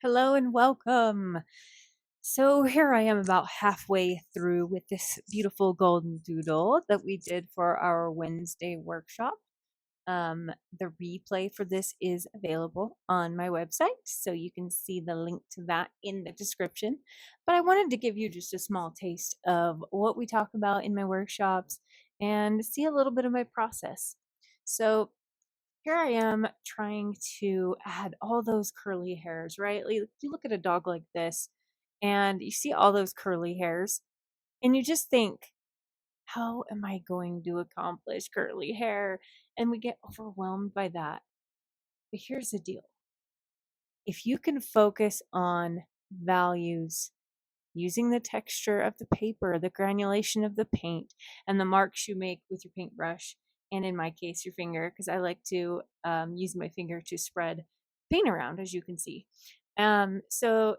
Hello and welcome. So here I am about halfway through with this beautiful golden doodle that we did for our Wednesday workshop. The replay for this is available on my website, so you can see the link to that in the description. But I wanted to give you just a small taste of what we talk about in my workshops and see a little bit of my process. So here I am trying to add all those curly hairs, right? Like, you look at a dog like this and you see all those curly hairs and you just think, how am I going to accomplish curly hair? And we get overwhelmed by that. But here's the deal. If you can focus on values, using the texture of the paper, the granulation of the paint, and the marks you make with your paintbrush, and in my case, your finger, because I like to use my finger to spread paint around, as you can see. So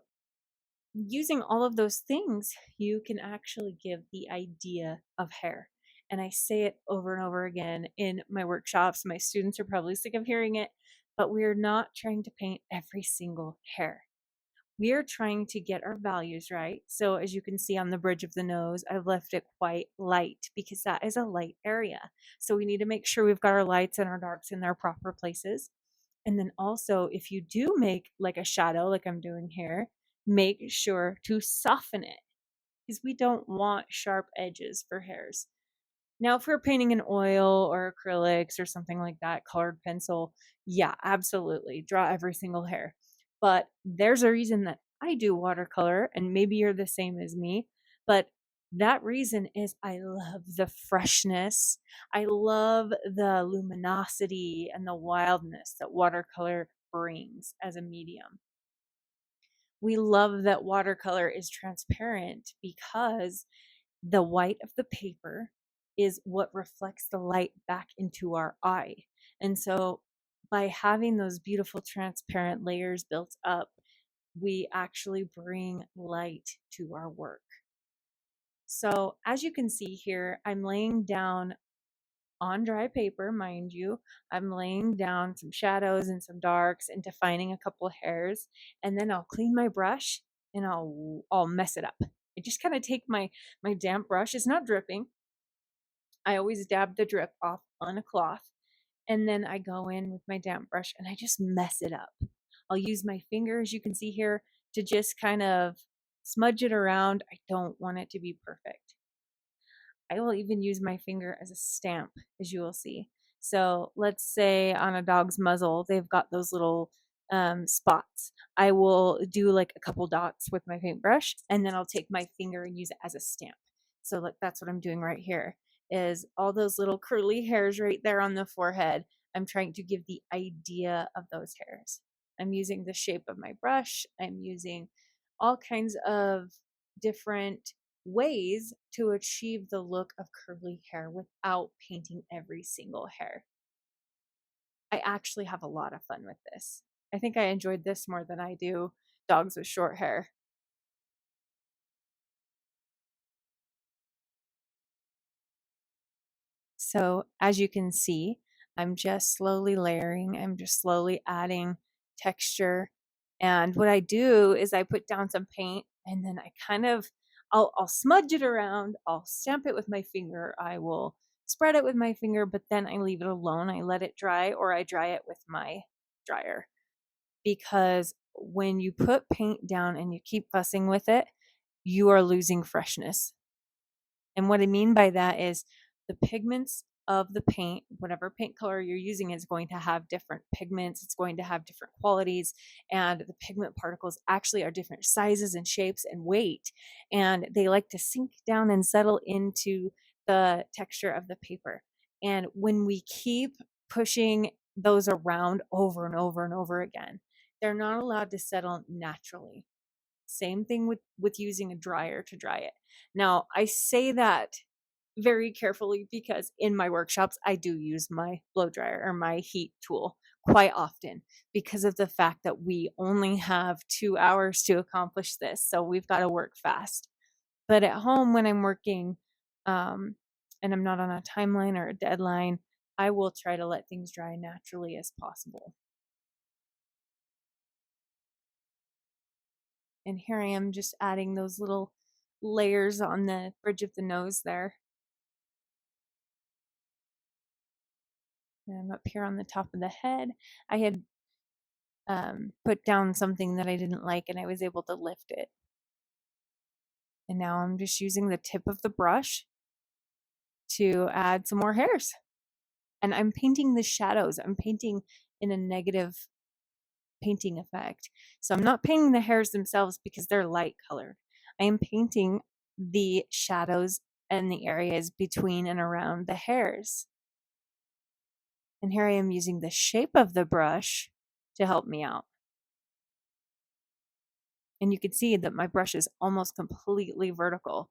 using all of those things, you can actually give the idea of hair. And I say it over and over again in my workshops. My students are probably sick of hearing it, but we're not trying to paint every single hair. We are trying to get our values right. So as you can see on the bridge of the nose, I've left it quite light because that is a light area. So we need to make sure we've got our lights and our darks in their proper places. And then also, if you do make like a shadow, like I'm doing here, make sure to soften it because we don't want sharp edges for hairs. Now, if we're painting in oil or acrylics or something like that, colored pencil, yeah, absolutely, draw every single hair. But there's a reason that I do watercolor, and maybe you're the same as me, but that reason is I love the freshness. I love the luminosity and the wildness that watercolor brings as a medium. We love that watercolor is transparent because the white of the paper is what reflects the light back into our eye. And so by having those beautiful transparent layers built up, we actually bring light to our work. So as you can see here, I'm laying down on dry paper, mind you. I'm laying down some shadows and some darks and defining a couple of hairs, and then I'll clean my brush and I'll mess it up. I just kind of take my damp brush. It's not dripping. I always dab the drip off on a cloth, and then I go in with my damp brush and I just mess it up. I'll use my finger, as you can see here, to just kind of smudge it around. I don't want it to be perfect. I will even use my finger as a stamp, as you will see. So let's say on a dog's muzzle, they've got those little spots. I will do like a couple dots with my paintbrush, and then I'll take my finger and use it as a stamp. So like that's what I'm doing right here, is all those little curly hairs right there on the forehead. I'm trying to give the idea of those hairs. I'm using the shape of my brush. I'm using all kinds of different ways to achieve the look of curly hair without painting every single hair. I actually have a lot of fun with this. I think I enjoyed this more than I do dogs with short hair. So as you can see, I'm just slowly layering. I'm just slowly adding texture. And what I do is I put down some paint and then I kind of, I'll smudge it around. I'll stamp it with my finger. I will spread it with my finger, but then I leave it alone. I let it dry, or I dry it with my dryer. Because when you put paint down and you keep fussing with it, you are losing freshness. And what I mean by that is the pigments of the paint, whatever paint color you're using, is going to have different pigments. It's going to have different qualities. And the pigment particles actually are different sizes and shapes and weight. And they like to sink down and settle into the texture of the paper. And when we keep pushing those around over and over and over again, they're not allowed to settle naturally. Same thing with using a dryer to dry it. Now, I say that very carefully because in my workshops, I do use my blow dryer or my heat tool quite often because of the fact that we only have 2 hours to accomplish this. So we've got to work fast. But at home, when I'm working and I'm not on a timeline or a deadline, I will try to let things dry naturally as possible. And here I am just adding those little layers on the bridge of the nose there. And I'm up here on the top of the head. I had put down something that I didn't like and I was able to lift it. And now I'm just using the tip of the brush to add some more hairs. And I'm painting the shadows. I'm painting in a negative painting effect. So I'm not painting the hairs themselves because they're light colored. I am painting the shadows and the areas between and around the hairs. And here I am using the shape of the brush to help me out. And you can see that my brush is almost completely vertical.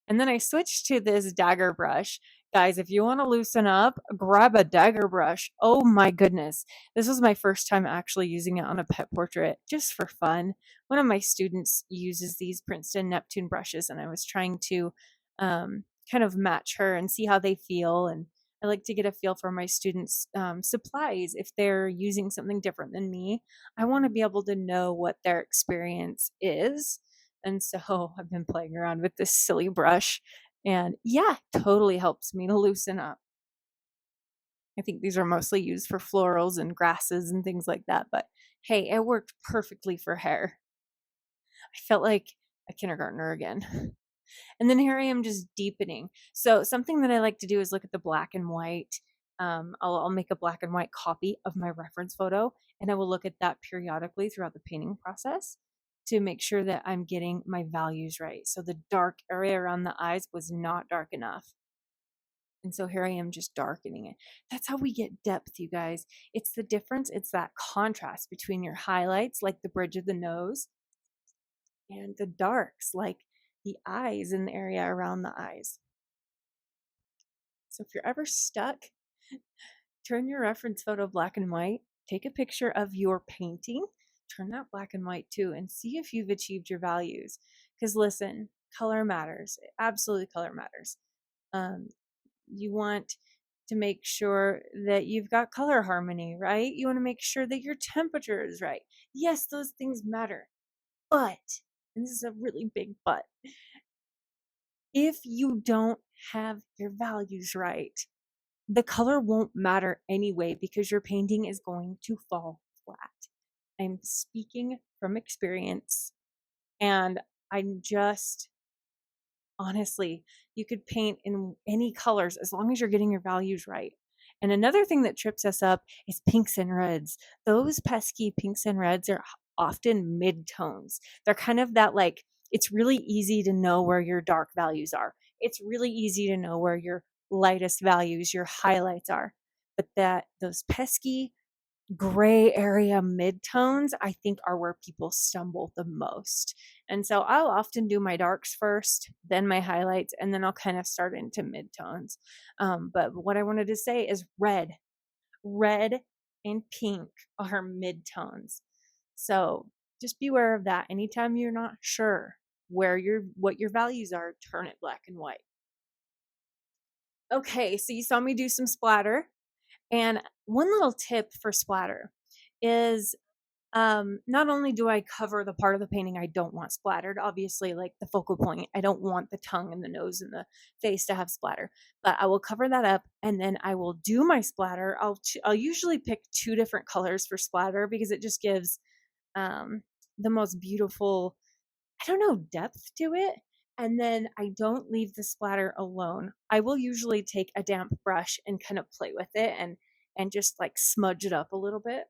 And then I switched to this dagger brush. Guys, if you want to loosen up, grab a dagger brush. Oh my goodness. This was my first time actually using it on a pet portrait just for fun. One of my students uses these Princeton Neptune brushes, and I was trying to kind of match her and see how they feel. And I like to get a feel for my students' supplies. If they're using something different than me, I want to be able to know what their experience is. And so I've been playing around with this silly brush, and yeah, totally helps me to loosen up. I think these are mostly used for florals and grasses and things like that, but hey, it worked perfectly for hair. I felt like a kindergartner again. And then here I am just deepening. So something that I like to do is look at the black and white. I'll make a black and white copy of my reference photo, and I will look at that periodically throughout the painting process to make sure that I'm getting my values right. So the dark area around the eyes was not dark enough. And so here I am just darkening it. That's how we get depth, you guys. It's the difference. It's that contrast between your highlights, like the bridge of the nose, and the darks, like the eyes and the area around the eyes. So if you're ever stuck, turn your reference photo black and white, take a picture of your painting, turn that black and white too, and see if you've achieved your values. Because listen, color matters. Absolutely, color matters. You want to make sure that you've got color harmony, right? You want to make sure that your temperature is right. Yes, those things matter. But, and this is a really big but, if you don't have your values right, the color won't matter anyway because your painting is going to fall flat. I'm speaking from experience, and I'm just honestly, you could paint in any colors as long as you're getting your values right. And another thing that trips us up is pinks and reds. Those pesky pinks and reds are often mid-tones. They're kind of that, like, it's really easy to know where your dark values are. It's really easy to know where your lightest values, your highlights are. But that those pesky gray area midtones, I think, are where people stumble the most. And so I'll often do my darks first, then my highlights, and then I'll kind of start into midtones. But what I wanted to say is red and pink are midtones. So just be aware of that. Anytime you're not sure what your values are, turn it black and white. Okay, so you saw me do some splatter. And one little tip for splatter is not only do I cover the part of the painting I don't want splattered, obviously, like the focal point, I don't want the tongue and the nose and the face to have splatter, but I will cover that up and then I will do my splatter. I'll usually pick two different colors for splatter because it just gives the most beautiful, I don't know, depth to it. And then I don't leave the splatter alone. I will usually take a damp brush and kind of play with it and just like smudge it up a little bit.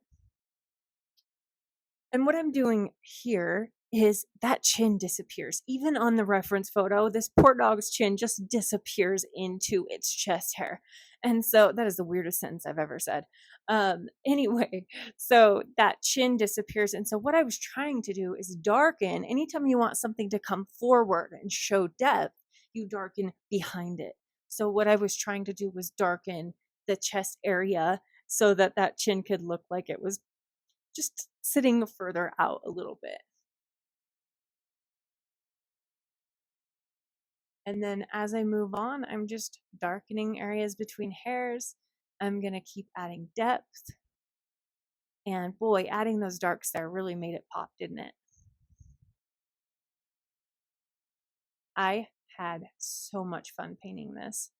And what I'm doing here is that chin disappears. Even on the reference photo, this poor dog's chin just disappears into its chest hair. And so that is the weirdest sentence I've ever said. Anyway, so that chin disappears. And so what I was trying to do is darken. Anytime you want something to come forward and show depth, you darken behind it. So what I was trying to do was darken the chest area so that that chin could look like it was just sitting further out a little bit. And then as I move on, I'm just darkening areas between hairs. I'm going to keep adding depth. And boy, adding those darks there really made it pop, didn't it? I had so much fun painting this.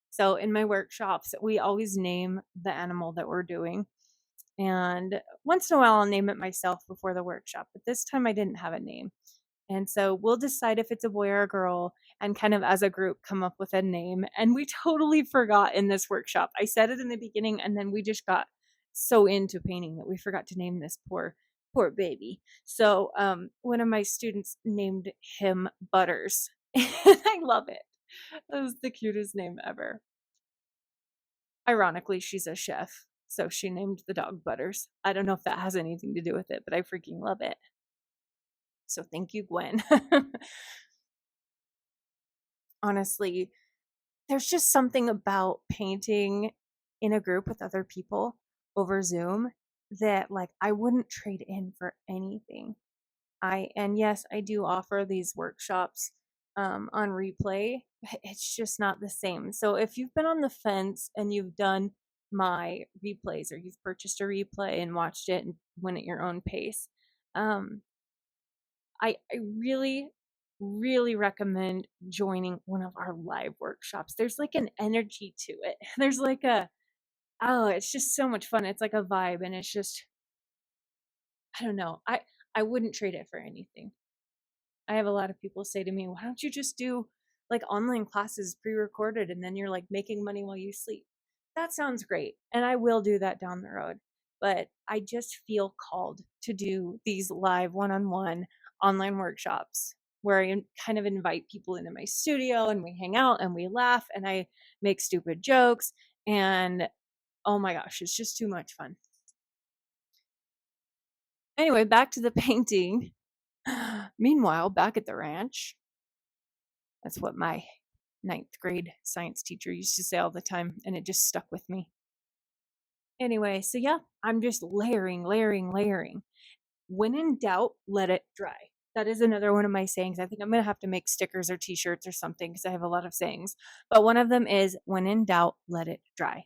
So in my workshops, we always name the animal that we're doing. And once in a while, I'll name it myself before the workshop. But this time I didn't have a name. And so we'll decide if it's a boy or a girl and kind of as a group come up with a name. And we totally forgot in this workshop. I said it in the beginning and then we just got so into painting that we forgot to name this poor baby. So one of my students named him Butters. I love it. That was the cutest name ever. Ironically, she's a chef, so she named the dog Butters. I don't know if that has anything to do with it, but I freaking love it. So thank you, Gwen. Honestly, there's just something about painting in a group with other people over Zoom that like I wouldn't trade in for anything. And yes, I do offer these workshops on replay. It's just not the same. So if you've been on the fence and you've done my replays or you've purchased a replay and watched it and went at your own pace, um, I really, really recommend joining one of our live workshops. There's like an energy to it. There's like oh, it's just so much fun. It's like a vibe and it's just, I don't know. I wouldn't trade it for anything. I have a lot of people say to me, why don't you just do like online classes pre-recorded and then you're like making money while you sleep? That sounds great. And I will do that down the road. But I just feel called to do these live one-on-one online workshops where I kind of invite people into my studio and we hang out and we laugh and I make stupid jokes. And oh my gosh, it's just too much fun. Anyway, back to the painting. Meanwhile, back at the ranch, that's what my ninth grade science teacher used to say all the time, and it just stuck with me. Anyway, so yeah, I'm just layering, layering, layering. When in doubt, let it dry. That is another one of my sayings. I think I'm going to have to make stickers or t shirts or something because I have a lot of sayings. But one of them is when in doubt, let it dry.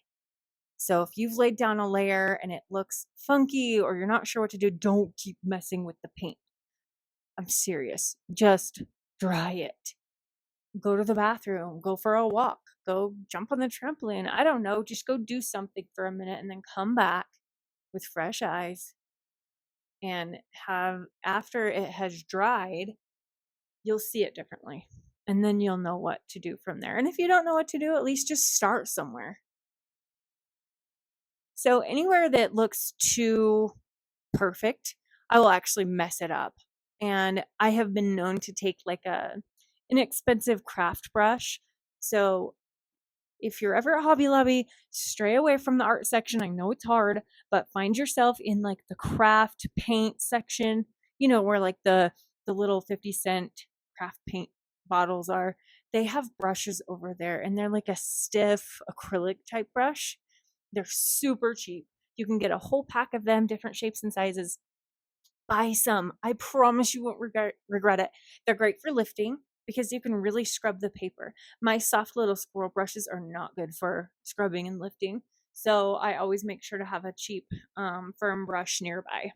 So if you've laid down a layer and it looks funky or you're not sure what to do, don't keep messing with the paint. I'm serious. Just dry it. Go to the bathroom, go for a walk, go jump on the trampoline. I don't know, just go do something for a minute and then come back with fresh eyes and have, after it has dried, you'll see it differently. And then you'll know what to do from there. And if you don't know what to do, at least just start somewhere. So anywhere that looks too perfect, I will actually mess it up. And I have been known to take like a inexpensive craft brush. So if you're ever at Hobby Lobby, stray away from the art section. I know it's hard, but find yourself in like the craft paint section, you know, where like the little 50-cent craft paint bottles are. They have brushes over there and they're like a stiff acrylic type brush. They're super cheap. You can get a whole pack of them, different shapes and sizes. Buy some. I promise you won't regret it. They're great for lifting because you can really scrub the paper. My soft little squirrel brushes are not good for scrubbing and lifting. So I always make sure to have a cheap, firm brush nearby.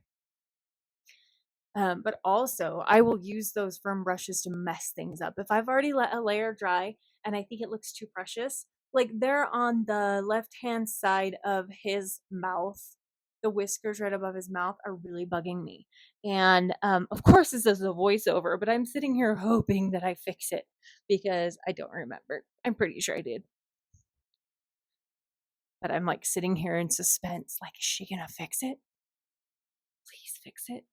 But also, I will use those firm brushes to mess things up. If I've already let a layer dry and I think it looks too precious, like they're on the left hand side of his mouth, the whiskers right above his mouth are really bugging me. And of course, this is a voiceover, but I'm sitting here hoping that I fix it because I don't remember. I'm pretty sure I did. But I'm like sitting here in suspense like, is she gonna fix it? Please fix it.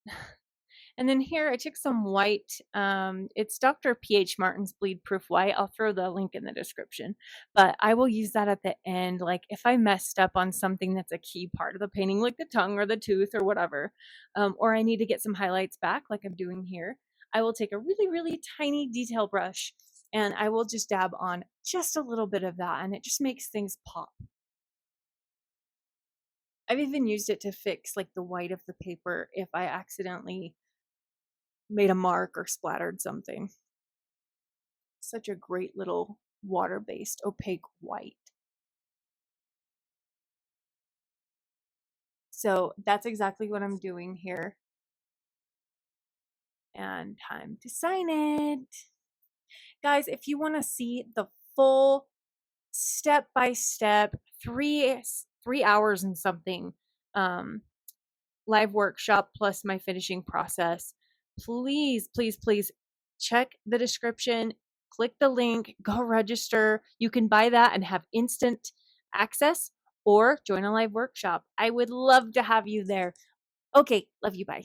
And then here I took some white. It's Dr. P.H. Martin's Bleedproof white. I'll throw the link in the description. But I will use that at the end. Like if I messed up on something that's a key part of the painting, like the tongue or the tooth or whatever, or I need to get some highlights back like I'm doing here, I will take a really, really tiny detail brush and I will just dab on just a little bit of that. And it just makes things pop. I've even used it to fix like the white of the paper if I accidentally made a mark or splattered something. Such a great little water-based opaque white. So that's exactly what I'm doing here. and time to sign it. Guys, if you want to see the full step by step 3 hours and something live workshop plus my finishing process, please check the description, click the link, go register. You can buy that and have instant access, or join a live workshop. I would love to have you there. Okay, love you, bye.